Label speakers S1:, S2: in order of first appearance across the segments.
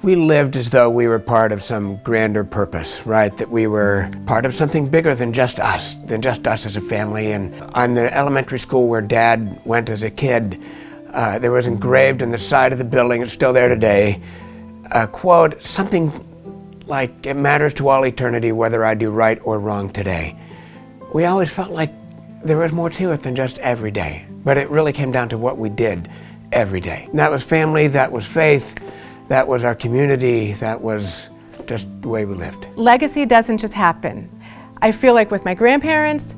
S1: We lived as though we were part of some grander purpose, right? That we were part of something bigger than just us as a family. And on the elementary school where Dad went as a kid, there was engraved in the side of the building, it's still there today, a quote, something like, "It matters to all eternity whether I do right or wrong today." We always felt like there was more to it than just every day, but it really came down to what we did every day. And that was family, that was faith, that was our community, that was just the way we lived.
S2: Legacy doesn't just happen. I feel like with my grandparents,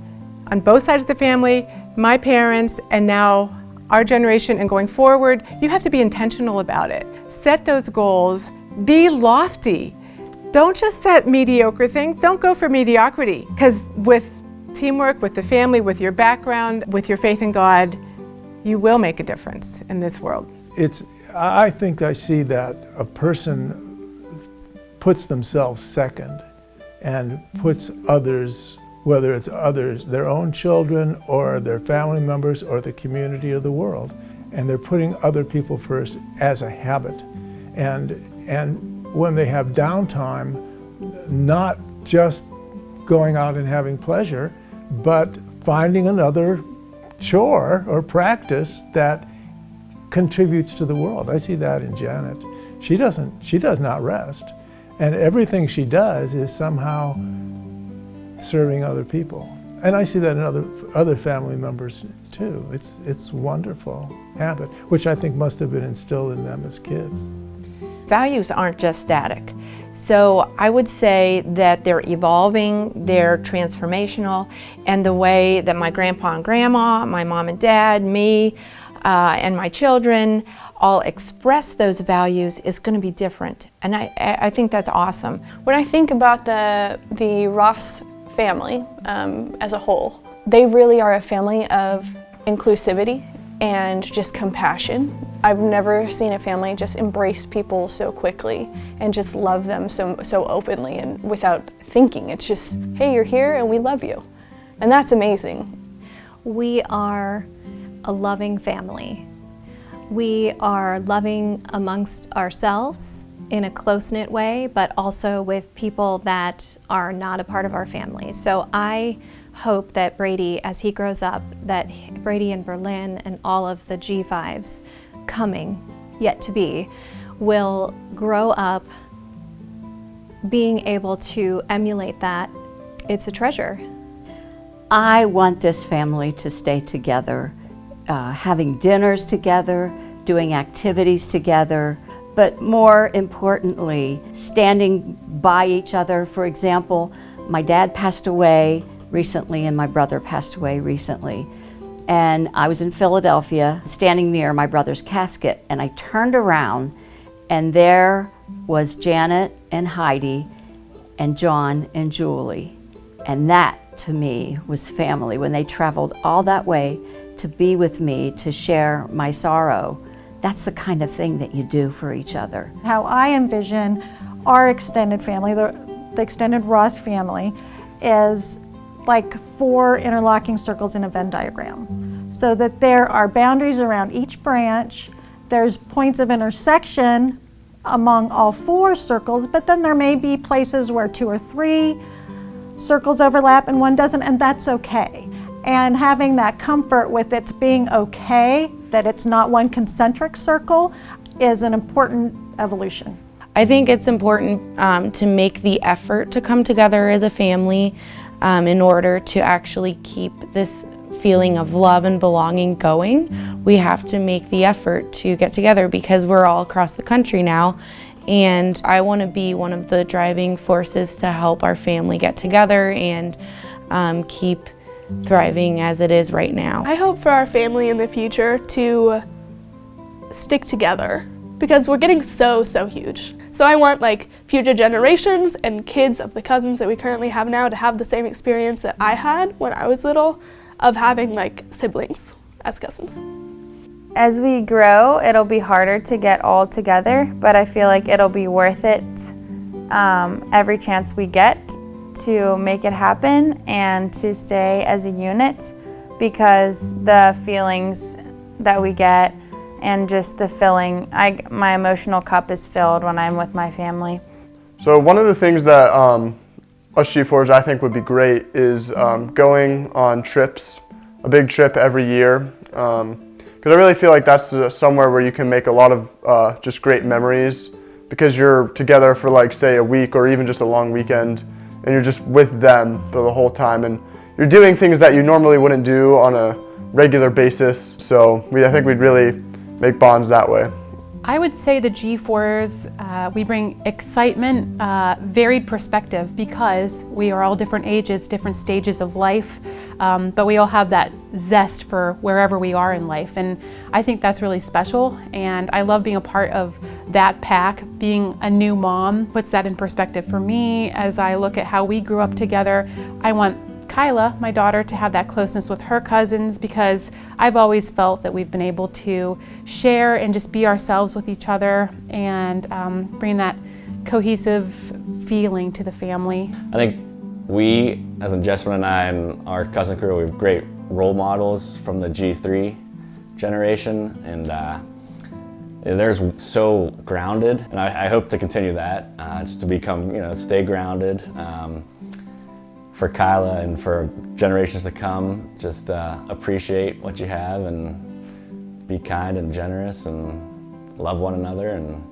S2: on both sides of the family, my parents, and now our generation and going forward, you have to be intentional about it. Set those goals, be lofty. Don't just set mediocre things, don't go for mediocrity. Because with teamwork, with the family, with your background, with your faith in God, you will make a difference in this world.
S3: I think I see that a person puts themselves second and puts others, whether it's others, their own children or their family members or the community or the world, and they're putting other people first as a habit. And when they have downtime, not just going out and having pleasure, but finding another chore or practice that contributes to the world. I see that in Janet. She does not rest. And everything she does is somehow serving other people. And I see that in other family members too. It's wonderful habit, which I think must have been instilled in them as kids.
S4: Values aren't just static. So I would say that they're evolving, they're transformational, and the way that my grandpa and grandma, my mom and dad, me, and my children all express those values is going to be different. And I think that's awesome.
S5: When I think about the Ross family as a whole, they really are a family of inclusivity and just compassion. I've never seen a family just embrace people so quickly and just love them so openly and without thinking. It's just, hey, you're here and we love you. And that's amazing.
S6: We are a loving family. We are loving amongst ourselves in a close-knit way, but also with people that are not a part of our family. So I hope that Brady, as he grows up, that Brady and Berlin and all of the G5s coming, yet to be, will grow up being able to emulate that. It's a treasure.
S7: I want this family to stay together, having dinners together, doing activities together, but more importantly, standing by each other. For example, my dad passed away recently and my brother passed away recently. And I was in Philadelphia, standing near my brother's casket, and I turned around and there was Janet and Heidi and John and Julie. And that, to me, was family. When they traveled all that way to be with me, to share my sorrow, that's the kind of thing that you do for each other.
S8: How I envision our extended family, the extended Ross family, is like 4 interlocking circles in a Venn diagram. So that there are boundaries around each branch, there's points of intersection among all 4 circles, but then there may be places where 2 or 3 circles overlap and one doesn't, and that's okay. And having that comfort with it being okay, that it's not one concentric circle, is an important evolution.
S9: I think it's important to make the effort to come together as a family in order to actually keep this feeling of love and belonging going. We have to make the effort to get together because we're all across the country now, and I want to be one of the driving forces to help our family get together and keep thriving as it is right now.
S10: I hope for our family in the future to stick together because we're getting so huge. So I want like future generations and kids of the cousins that we currently have now to have the same experience that I had when I was little of having like siblings as cousins.
S11: As we grow, it'll be harder to get all together, but I feel like it'll be worth it every chance we get to make it happen and to stay as a unit, because the feelings that we get and just the filling. My emotional cup is filled when I'm with my family.
S12: So one of the things that us G4s I think would be great is going on trips, a big trip every year. Because I really feel like that's somewhere where you can make a lot of just great memories, because you're together for like say a week or even just a long weekend, and you're just with them the whole time, and you're doing things that you normally wouldn't do on a regular basis. So I think we'd really make bonds that way.
S13: I would say the G4s, we bring excitement, varied perspective, because we are all different ages, different stages of life, but we all have that zest for wherever we are in life. And I think that's really special, and I love being a part of that pack. Being a new mom puts that in perspective for me. As I look at how we grew up together, I want Kyla, my daughter, to have that closeness with her cousins, because I've always felt that we've been able to share and just be ourselves with each other and bring that cohesive feeling to the family.
S14: I think we, as in Jessamine and I and our cousin crew, we have great role models from the G3 generation, and they're so grounded, and I hope to continue that, just to become, stay grounded. For Kyla and for generations to come, just appreciate what you have and be kind and generous and love one another, and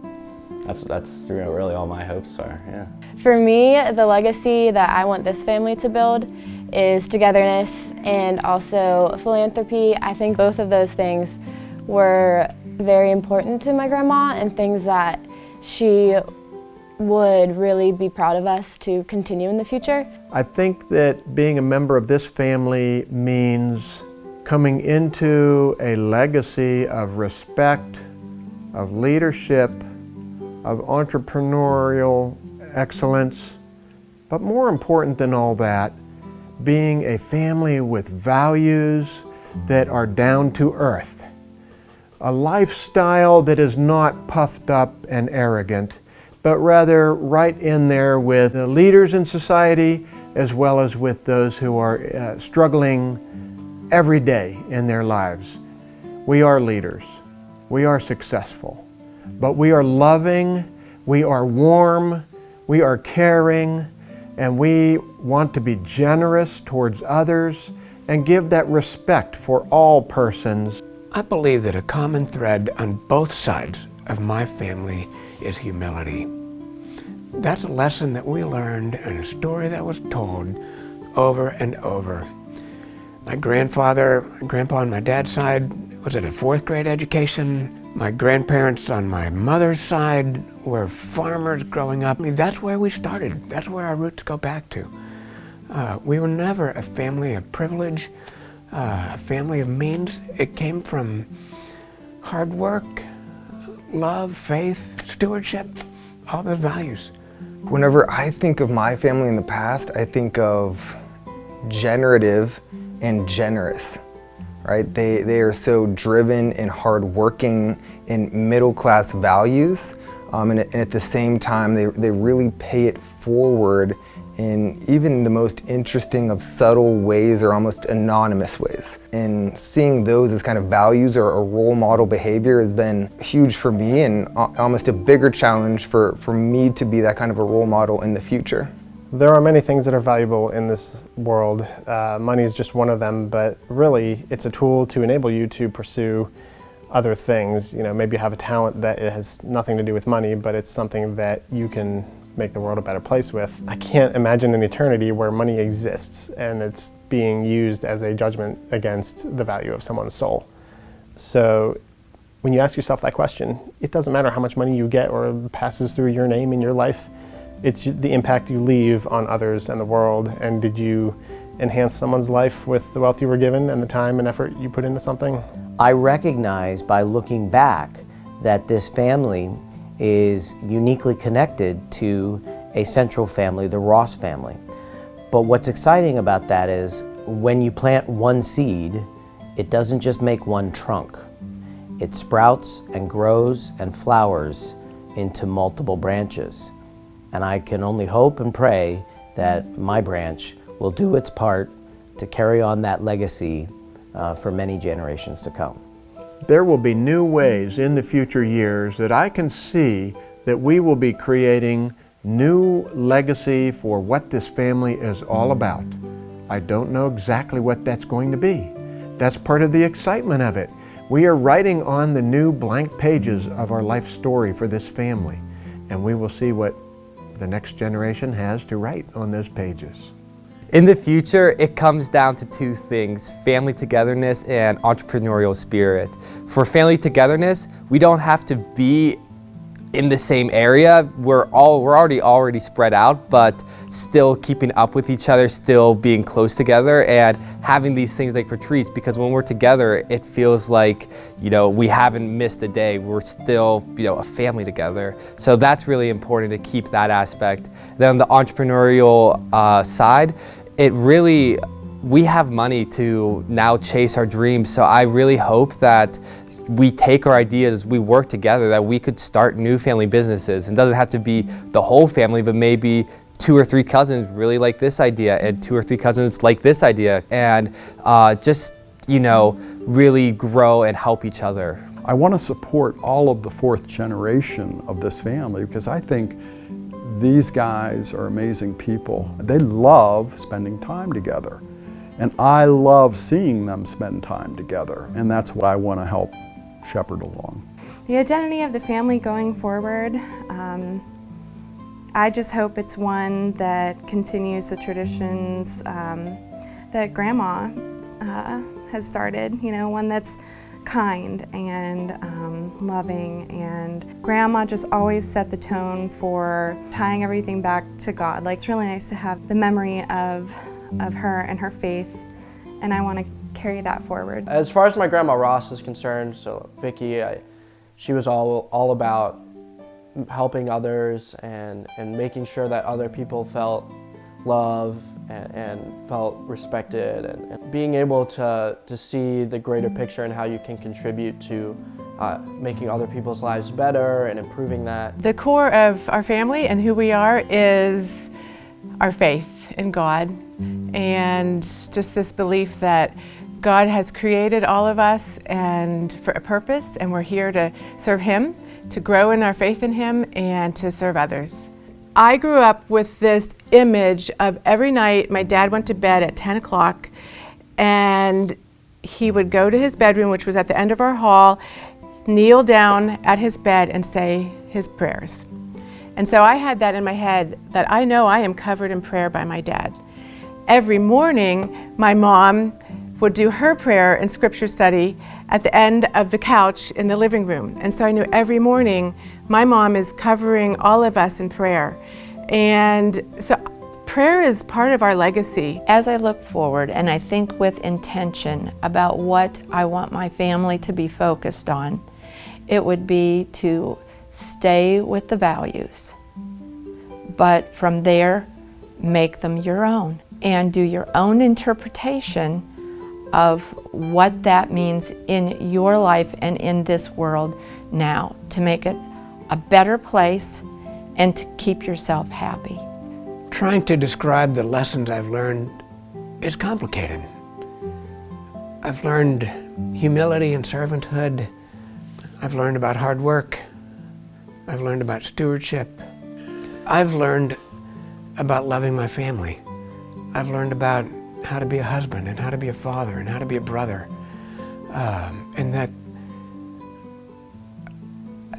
S14: that's really all my hopes are. Yeah.
S15: For me, the legacy that I want this family to build is togetherness and also philanthropy. I think both of those things were very important to my grandma and things that she would really be proud of us to continue in the future.
S3: I think that being a member of this family means coming into a legacy of respect, of leadership, of entrepreneurial excellence, but more important than all that, being a family with values that are down to earth, a lifestyle that is not puffed up and arrogant, but rather right in there with the leaders in society, as well as with those who are struggling every day in their lives. We are leaders, we are successful, but we are loving, we are warm, we are caring, and we want to be generous towards others and give that respect for all persons.
S1: I believe that a common thread on both sides of my family is humility. That's a lesson that we learned and a story that was told over and over. My grandpa on my dad's side was at a 4th grade education. My grandparents on my mother's side were farmers growing up. I mean, that's where we started. That's where our roots go back to. We were never a family of privilege, a family of means. It came from hard work, love, faith, stewardship, all those values.
S16: Whenever I think of my family in the past, I think of generative and generous, right? They are so driven and hardworking in middle-class values, and at the same time, they really pay it forward in even the most interesting of subtle ways or almost anonymous ways. And seeing those as kind of values or a role model behavior has been huge for me, and almost a bigger challenge for me to be that kind of a role model in the future.
S17: There are many things that are valuable in this world. Money is just one of them, but really it's a tool to enable you to pursue other things. Maybe you have a talent that it has nothing to do with money, but it's something that you can make the world a better place with. I can't imagine an eternity where money exists and it's being used as a judgment against the value of someone's soul. So when you ask yourself that question, it doesn't matter how much money you get or passes through your name in your life. It's the impact you leave on others and the world, and did you enhance someone's life with the wealth you were given and the time and effort you put into something?
S18: I recognize by looking back that this family is uniquely connected to a central family, the Ross family. But what's exciting about that is when you plant one seed, it doesn't just make one trunk. It sprouts and grows and flowers into multiple branches. And I can only hope and pray that my branch will do its part to carry on that legacy for many generations to come.
S19: there will be new ways in the future years that I can see that we will be creating new legacy for what this family is all about. I don't know exactly what that's going to be. That's part of the excitement of it. We are writing on the new blank pages of our life story for this family, and we will see what the next generation has to write on those pages.
S20: In the future, it comes down to two things: family togetherness and entrepreneurial spirit. For family togetherness, we don't have to be in the same area. We're already spread out, but still keeping up with each other, still being close together, and having these things like retreats, because when we're together, it feels like, we haven't missed a day. We're still, a family together. So that's really important to keep that aspect. Then on the entrepreneurial side, we have money to now chase our dreams. So I really hope that we take our ideas, we work together, that we could start new family businesses. It doesn't have to be the whole family, but maybe 2 or 3 cousins really like this idea, and 2 or 3 cousins like this idea, and just, really grow and help each other.
S21: I want to support all of the 4th generation of this family, because I think these guys are amazing people. They love spending time together, and I love seeing them spend time together, and that's what I want to help shepherd along.
S22: The identity of the family going forward, I just hope it's one that continues the traditions that Grandma has started, one that's kind and loving, and Grandma just always set the tone for tying everything back to God. Like, it's really nice to have the memory of her and her faith, and I want to carry that forward.
S23: As far as my grandma Ross is concerned, so Vicky, she was all about helping others and making sure that other people felt love and felt respected, and being able to see the greater picture and how you can contribute to making other people's lives better and improving that.
S2: The core of our family and who we are is our faith in God, and just this belief that God has created all of us and for a purpose, and we're here to serve Him, to grow in our faith in Him, and to serve others. I grew up with this image of every night my dad went to bed at 10 o'clock, and he would go to his bedroom, which was at the end of our hall, kneel down at his bed and say his prayers. And so I had that in my head, that I know I am covered in prayer by my dad. Every morning, my mom would do her prayer and scripture study at the end of the couch in the living room. And so I knew every morning my mom is covering all of us in prayer. And so prayer is part of our legacy.
S4: As I look forward and I think with intention about what I want my family to be focused on, it would be to stay with the values, but from there, make them your own and do your own interpretation of what that means in your life and in this world now, to make it a better place and to keep yourself happy.
S1: Trying to describe the lessons I've learned is complicated. I've learned humility and servanthood. I've learned about hard work. I've learned about stewardship. I've learned about loving my family. I've learned about how to be a husband and how to be a father and how to be a brother. And that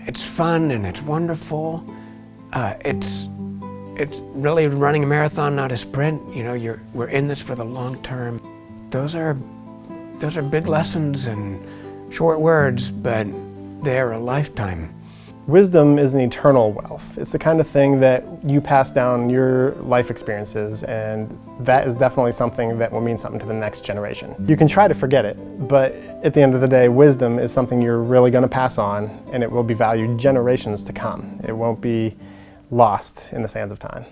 S1: it's fun and it's wonderful. It's really running a marathon, not a sprint. We're in this for the long term. Those are big lessons and short words, but they're a lifetime.
S17: Wisdom is an eternal wealth. It's the kind of thing that you pass down your life experiences, and that is definitely something that will mean something to the next generation. You can try to forget it, but at the end of the day, wisdom is something you're really going to pass on, and it will be valued generations to come. It won't be lost in the sands of time.